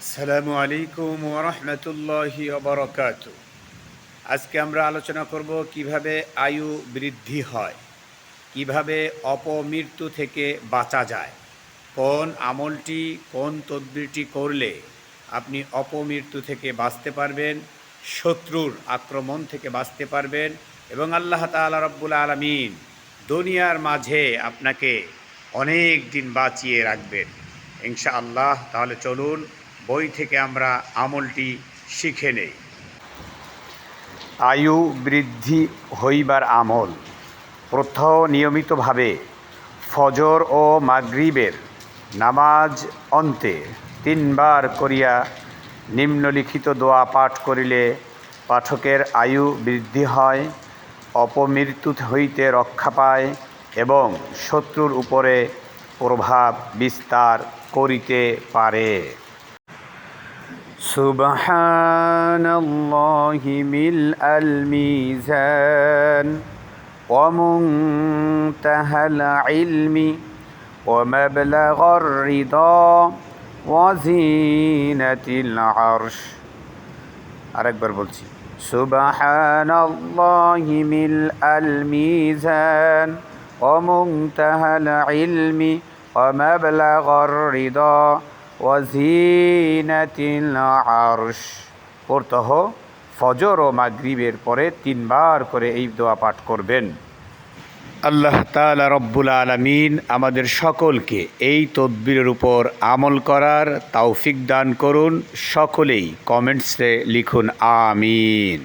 আসসালামু আলাইকুম ওয়া রাহমাতুল্লাহি ওয়া বারাকাতুহু। আজকে আমরা আলোচনা করব কিভাবে আয়ু বৃদ্ধি হয়, কিভাবে অপমৃত্যু থেকে বাঁচা যায়, কোন আমলটি কোন তদবিরটি করলে আপনি অপমৃত্যু থেকে বাঁচতে পারবেন, শত্রুর আক্রমণ থেকে বাঁচতে পারবেন এবং আল্লাহ তাআলা রব্বুল আলামিন দুনিয়ার মাঝে আপনাকে অনেক দিন বাঁচিয়ে রাখবেন ইনশাআল্লাহ। তাহলে চলুন বই থেকে আমরা আমলটি শিখে নেই। আয়ু বৃদ্ধি হইবার আমল। প্রত্যহ নিয়মিতভাবে ফজর ও মাগরিবের নামাজ অন্তে 3 বার করিয়া নিম্নলিখিত দোয়া পাঠ করিলে পাঠকের আয়ু বৃদ্ধি হয়, অপমৃত্যু হইতে রক্ষা পায় এবং শত্রুর উপরে প্রভাব বিস্তার করিতে পারে। সুবহানাল্লাহি মিলআল মিজান ওয়া মুনতাহাল ইলমি ওয়া মাবলাগার রিদা ওয়া জিনাতিল আরশ। আরেকবার বলছি, সুবহানাল্লাহি মিলআল মিজান ওয়া মুনতাহাল ইলমি ওয়া মাবলাগার রিদা ওয়া জিনাতিল আরশ। প্রত্যহ ফজর ও মাগরিবের পরে 3 বার করে এই দোয়া পাঠ করবেন। আল্লাহ তাআলা রব্বুল আলামিন আমাদের সকলকে এই তদবিরের উপর আমল করার তৌফিক দান করুন। সকলেই কমেন্টসে লিখুন আমিন।